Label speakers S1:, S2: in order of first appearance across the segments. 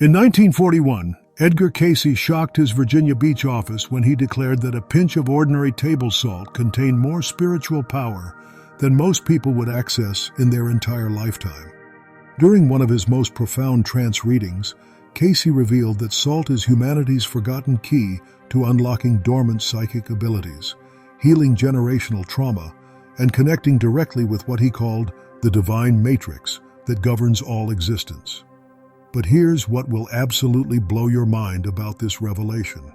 S1: In 1941, Edgar Cayce shocked his Virginia Beach office when he declared that a pinch of ordinary table salt contained more spiritual power than most people would access in their entire lifetime. During one of his most profound trance readings, Cayce revealed that salt is humanity's forgotten key to unlocking dormant psychic abilities, healing generational trauma, and connecting directly with what he called the divine matrix that governs all existence. But here's what will absolutely blow your mind about this revelation.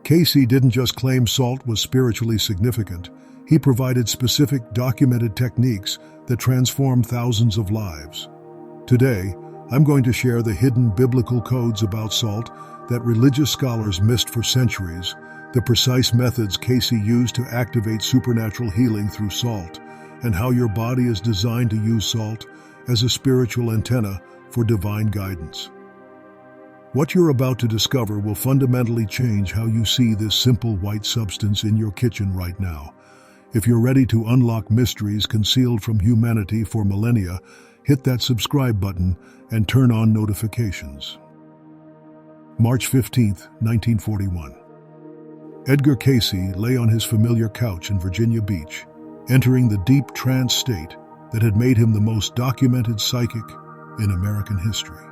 S1: Cayce didn't just claim salt was spiritually significant, he provided specific documented techniques that transform thousands of lives. Today, I'm going to share the hidden biblical codes about salt that religious scholars missed for centuries, the precise methods Cayce used to activate supernatural healing through salt, and how your body is designed to use salt as a spiritual antenna for divine guidance. What you're about to discover will fundamentally change how you see this simple white substance in your kitchen right now. If you're ready to unlock mysteries concealed from humanity for millennia, hit that subscribe button and turn on notifications. March 15, 1941. Edgar Cayce lay on his familiar couch in Virginia Beach, entering the deep trance state that had made him the most documented psychic in American history.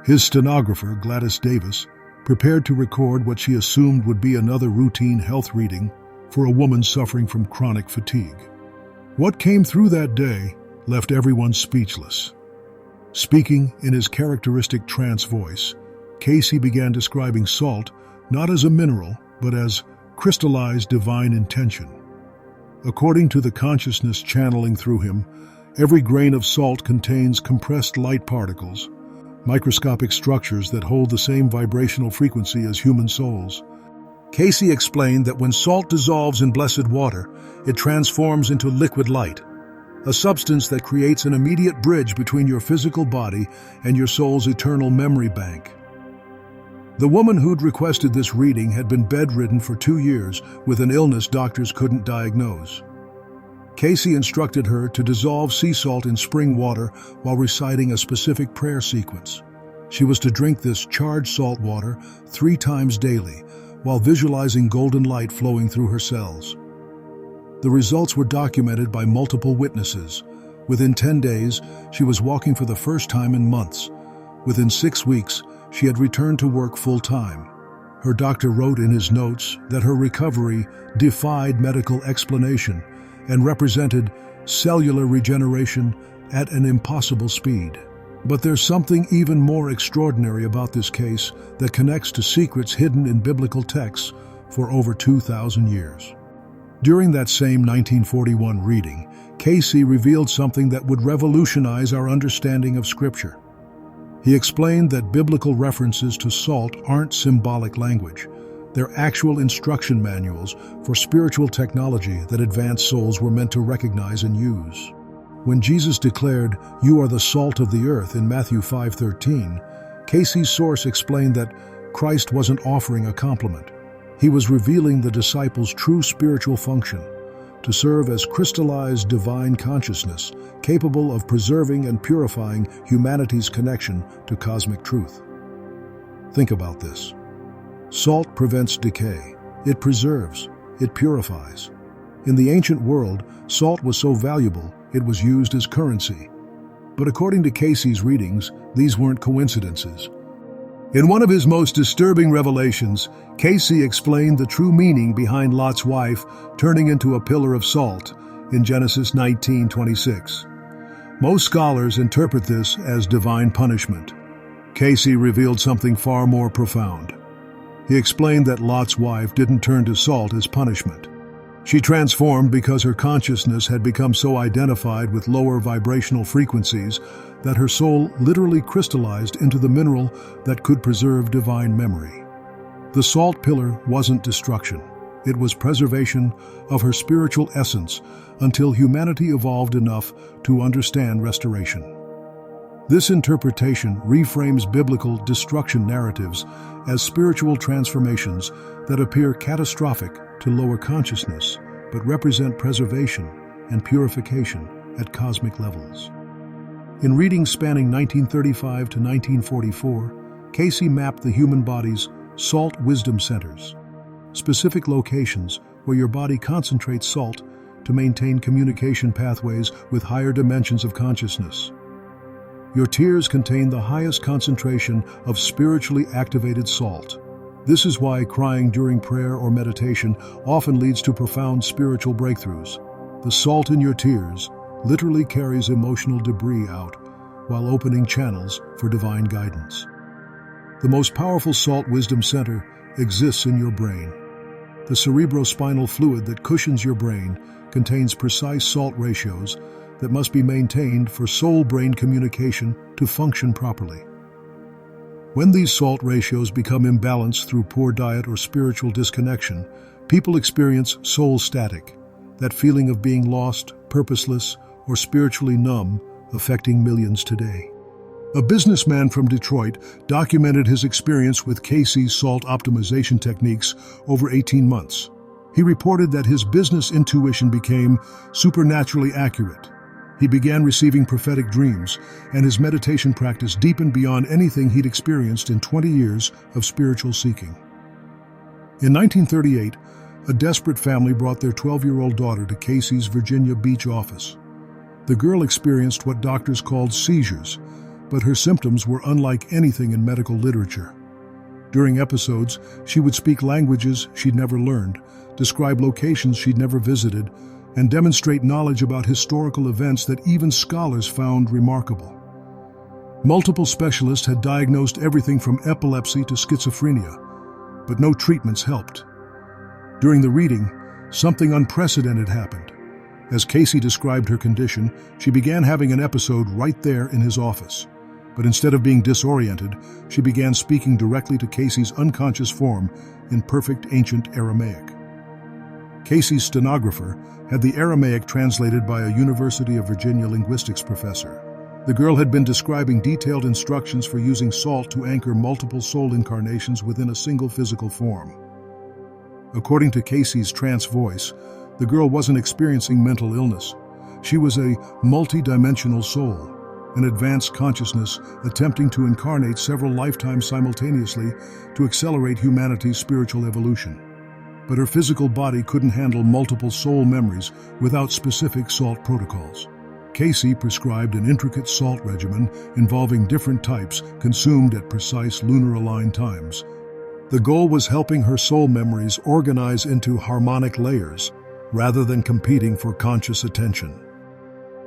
S1: His stenographer, Gladys Davis, prepared to record what she assumed would be another routine health reading for a woman suffering from chronic fatigue. What came through that day left everyone speechless. Speaking in his characteristic trance voice, Cayce began describing salt not as a mineral, but as crystallized divine intention. According to the consciousness channeling through him, every grain of salt contains compressed light particles, microscopic structures that hold the same vibrational frequency as human souls. Cayce explained that when salt dissolves in blessed water, it transforms into liquid light, a substance that creates an immediate bridge between your physical body and your soul's eternal memory bank. The woman who'd requested this reading had been bedridden for 2 years with an illness doctors couldn't diagnose. Cayce instructed her to dissolve sea salt in spring water while reciting a specific prayer sequence. She was to drink this charged salt water 3 times daily while visualizing golden light flowing through her cells. The results were documented by multiple witnesses. Within 10 days, she was walking for the first time in months. Within 6 weeks, she had returned to work full-time. Her doctor wrote in his notes that her recovery defied medical explanation and represented cellular regeneration at an impossible speed. But there's something even more extraordinary about this case that connects to secrets hidden in biblical texts for over 2,000 years. During that same 1941 reading, Cayce revealed something that would revolutionize our understanding of Scripture. He explained that biblical references to salt aren't symbolic language. They're actual instruction manuals for spiritual technology that advanced souls were meant to recognize and use. When Jesus declared, "You are the salt of the earth" in Matthew 5:13, Cayce's source explained that Christ wasn't offering a compliment. He was revealing the disciples' true spiritual function, to serve as crystallized divine consciousness, capable of preserving and purifying humanity's connection to cosmic truth. Think about this. Salt prevents decay. It preserves. It purifies. In the ancient world, salt was so valuable, it was used as currency. But according to Cayce's readings, these weren't coincidences. In one of his most disturbing revelations, Cayce explained the true meaning behind Lot's wife turning into a pillar of salt in Genesis 19:26. Most scholars interpret this as divine punishment. Cayce revealed something far more profound. He explained that Lot's wife didn't turn to salt as punishment. She transformed because her consciousness had become so identified with lower vibrational frequencies that her soul literally crystallized into the mineral that could preserve divine memory. The salt pillar wasn't destruction. It was preservation of her spiritual essence until humanity evolved enough to understand restoration. This interpretation reframes biblical destruction narratives as spiritual transformations that appear catastrophic to lower consciousness, but represent preservation and purification at cosmic levels. In readings spanning 1935 to 1944, Cayce mapped the human body's salt wisdom centers, specific locations where your body concentrates salt to maintain communication pathways with higher dimensions of consciousness. Your tears contain the highest concentration of spiritually activated salt. This is why crying during prayer or meditation often leads to profound spiritual breakthroughs. The salt in your tears literally carries emotional debris out while opening channels for divine guidance. The most powerful salt wisdom center exists in your brain. The cerebrospinal fluid that cushions your brain contains precise salt ratios that must be maintained for soul-brain communication to function properly. When these salt ratios become imbalanced through poor diet or spiritual disconnection, people experience soul static, that feeling of being lost, purposeless, or spiritually numb, affecting millions today. A businessman from Detroit documented his experience with Cayce's salt optimization techniques over 18 months. He reported that his business intuition became supernaturally accurate. He began receiving prophetic dreams, and his meditation practice deepened beyond anything he'd experienced in 20 years of spiritual seeking. In 1938, a desperate family brought their 12-year-old daughter to Cayce's Virginia Beach office. The girl experienced what doctors called seizures, but her symptoms were unlike anything in medical literature. During episodes, she would speak languages she'd never learned, describe locations she'd never visited, and demonstrate knowledge about historical events that even scholars found remarkable. Multiple specialists had diagnosed everything from epilepsy to schizophrenia, but no treatments helped. During the reading, something unprecedented happened. As Cayce described her condition, she began having an episode right there in his office. But instead of being disoriented, she began speaking directly to Cayce's unconscious form in perfect ancient Aramaic. Cayce's stenographer had the Aramaic translated by a University of Virginia linguistics professor. The girl had been describing detailed instructions for using salt to anchor multiple soul incarnations within a single physical form. According to Cayce's trance voice, the girl wasn't experiencing mental illness. She was a multi-dimensional soul, an advanced consciousness attempting to incarnate several lifetimes simultaneously to accelerate humanity's spiritual evolution. But her physical body couldn't handle multiple soul memories without specific salt protocols. Cayce prescribed an intricate salt regimen involving different types consumed at precise lunar-aligned times. The goal was helping her soul memories organize into harmonic layers rather than competing for conscious attention.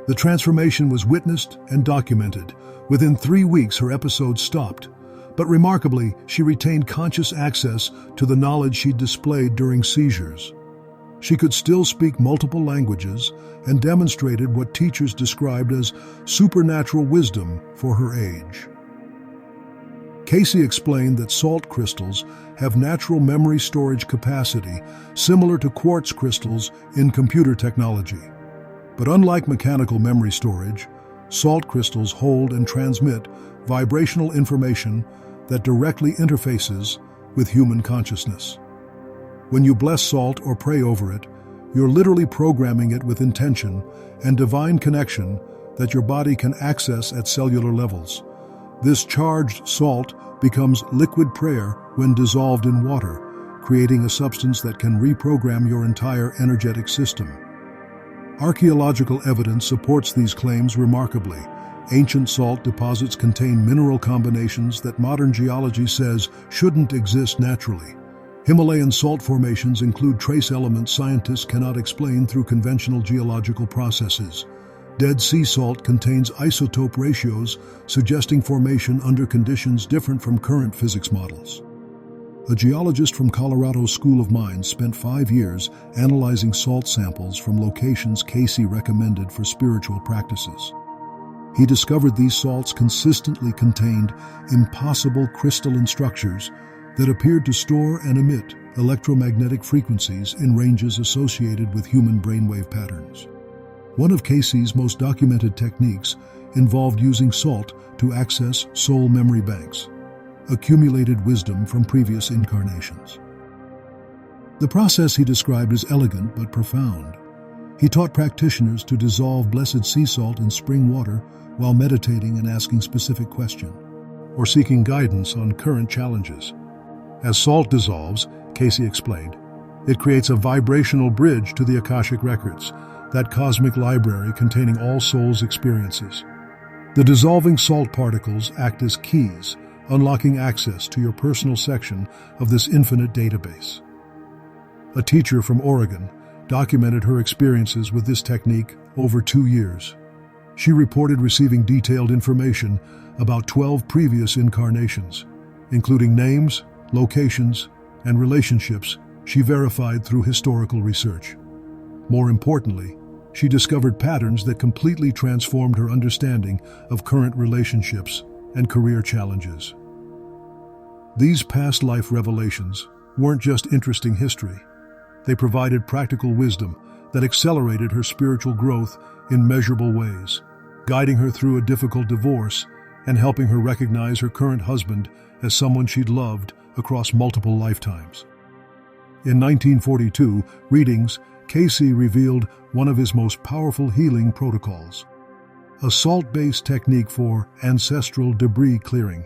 S1: The transformation was witnessed and documented. Within 3 weeks, her episodes stopped. But remarkably, she retained conscious access to the knowledge she'd displayed during seizures. She could still speak multiple languages and demonstrated what teachers described as supernatural wisdom for her age. Cayce explained that salt crystals have natural memory storage capacity similar to quartz crystals in computer technology. But unlike mechanical memory storage, salt crystals hold and transmit vibrational information that directly interfaces with human consciousness. When you bless salt or pray over it, you're literally programming it with intention and divine connection that your body can access at cellular levels. This charged salt becomes liquid prayer when dissolved in water, creating a substance that can reprogram your entire energetic system. Archaeological evidence supports these claims remarkably. Ancient salt deposits contain mineral combinations that modern geology says shouldn't exist naturally. Himalayan salt formations include trace elements scientists cannot explain through conventional geological processes. Dead sea salt contains isotope ratios suggesting formation under conditions different from current physics models. A geologist from Colorado School of Mines spent 5 years analyzing salt samples from locations Cayce recommended for spiritual practices. He discovered these salts consistently contained impossible crystalline structures that appeared to store and emit electromagnetic frequencies in ranges associated with human brainwave patterns. One of Cayce's most documented techniques involved using salt to access soul memory banks, accumulated wisdom from previous incarnations. The process he described is elegant but profound. He taught practitioners to dissolve blessed sea salt in spring water while meditating and asking specific questions. or seeking guidance on current challenges. As salt dissolves, Cayce explained, it creates a vibrational bridge to the Akashic Records, that cosmic library containing all souls' experiences. The dissolving salt particles act as keys, unlocking access to your personal section of this infinite database. A teacher from Oregon documented her experiences with this technique over 2 years. She reported receiving detailed information about 12 previous incarnations, including names, locations, and relationships she verified through historical research. More importantly, she discovered patterns that completely transformed her understanding of current relationships and career challenges. These past life revelations weren't just interesting history. They provided practical wisdom that accelerated her spiritual growth in measurable ways, guiding her through a difficult divorce and helping her recognize her current husband as someone she'd loved across multiple lifetimes. In 1942, readings, Cayce revealed one of his most powerful healing protocols, a salt-based technique for ancestral debris clearing.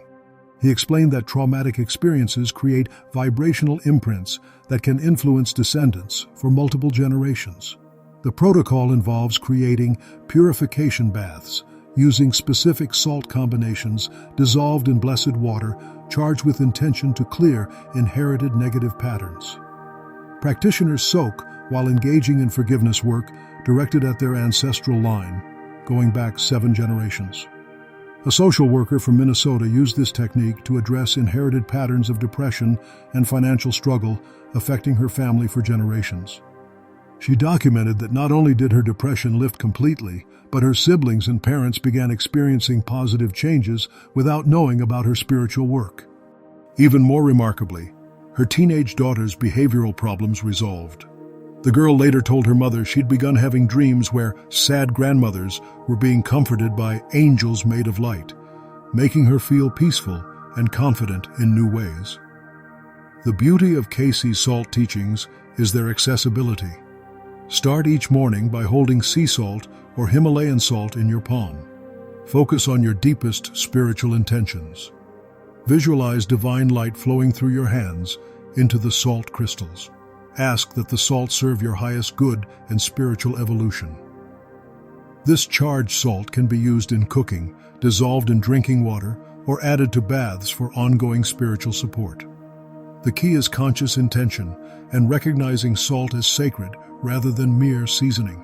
S1: He explained that traumatic experiences create vibrational imprints that can influence descendants for multiple generations. The protocol involves creating purification baths using specific salt combinations dissolved in blessed water charged with intention to clear inherited negative patterns. Practitioners soak while engaging in forgiveness work directed at their ancestral line, going back 7 generations. A social worker from Minnesota used this technique to address inherited patterns of depression and financial struggle affecting her family for generations. She documented that not only did her depression lift completely, but her siblings and parents began experiencing positive changes without knowing about her spiritual work. Even more remarkably, her teenage daughter's behavioral problems resolved. The girl later told her mother she'd begun having dreams where sad grandmothers were being comforted by angels made of light, making her feel peaceful and confident in new ways. The beauty of Cayce's salt teachings is their accessibility. Start each morning by holding sea salt or Himalayan salt in your palm. Focus on your deepest spiritual intentions. Visualize divine light flowing through your hands into the salt crystals. Ask that the salt serve your highest good and spiritual evolution. This charged salt can be used in cooking, dissolved in drinking water, or added to baths for ongoing spiritual support. The key is conscious intention and recognizing salt as sacred rather than mere seasoning.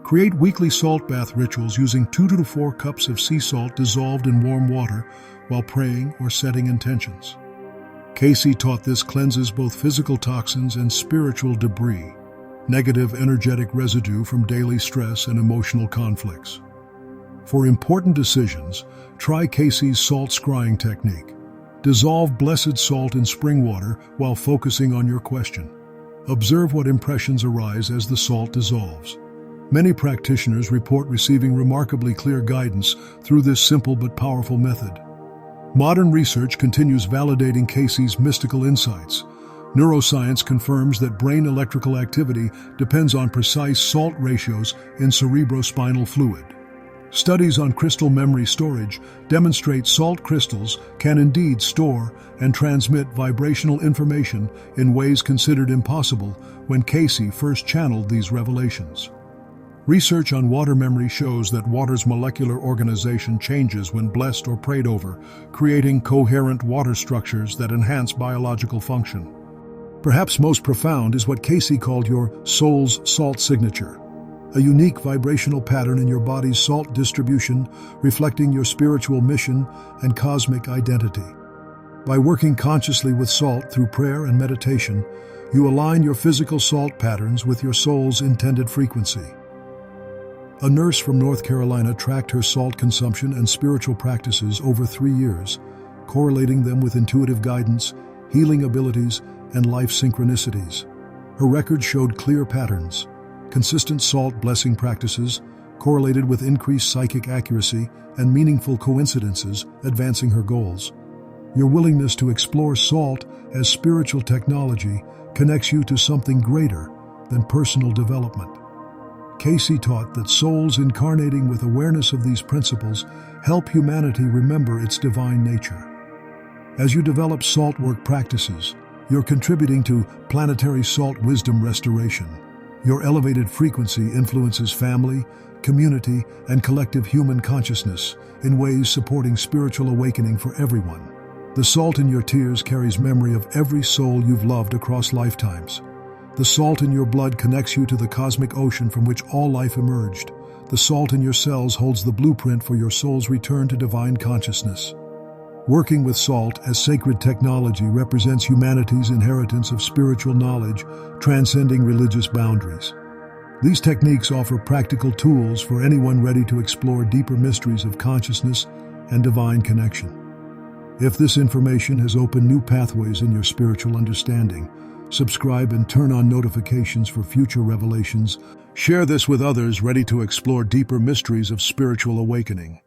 S1: Create weekly salt bath rituals using 2 to 4 cups of sea salt dissolved in warm water while praying or setting intentions. Cayce taught this cleanses both physical toxins and spiritual debris, negative energetic residue from daily stress and emotional conflicts. For important decisions, try Cayce's salt scrying technique. Dissolve blessed salt in spring water while focusing on your question. Observe what impressions arise as the salt dissolves. Many practitioners report receiving remarkably clear guidance through this simple but powerful method. Modern research continues validating Cayce's mystical insights. Neuroscience confirms that brain electrical activity depends on precise salt ratios in cerebrospinal fluid. Studies on crystal memory storage demonstrate salt crystals can indeed store and transmit vibrational information in ways considered impossible when Cayce first channeled these revelations. Research on water memory shows that water's molecular organization changes when blessed or prayed over, creating coherent water structures that enhance biological function. Perhaps most profound is what Cayce called your soul's salt signature, a unique vibrational pattern in your body's salt distribution reflecting your spiritual mission and cosmic identity. By working consciously with salt through prayer and meditation, you align your physical salt patterns with your soul's intended frequency. A nurse from North Carolina tracked her salt consumption and spiritual practices over 3 years, correlating them with intuitive guidance, healing abilities, and life synchronicities. Her records showed clear patterns. Consistent salt blessing practices correlated with increased psychic accuracy and meaningful coincidences, advancing her goals. Your willingness to explore salt as spiritual technology connects you to something greater than personal development. Cayce taught that souls incarnating with awareness of these principles help humanity remember its divine nature. As you develop salt work practices, you're contributing to planetary salt wisdom restoration. Your elevated frequency influences family, community, and collective human consciousness in ways supporting spiritual awakening for everyone. The salt in your tears carries memory of every soul you've loved across lifetimes. The salt in your blood connects you to the cosmic ocean from which all life emerged. The salt in your cells holds the blueprint for your soul's return to divine consciousness. Working with salt as sacred technology represents humanity's inheritance of spiritual knowledge, transcending religious boundaries. These techniques offer practical tools for anyone ready to explore deeper mysteries of consciousness and divine connection. If this information has opened new pathways in your spiritual understanding, subscribe and turn on notifications for future revelations. Share this with others ready to explore deeper mysteries of spiritual awakening.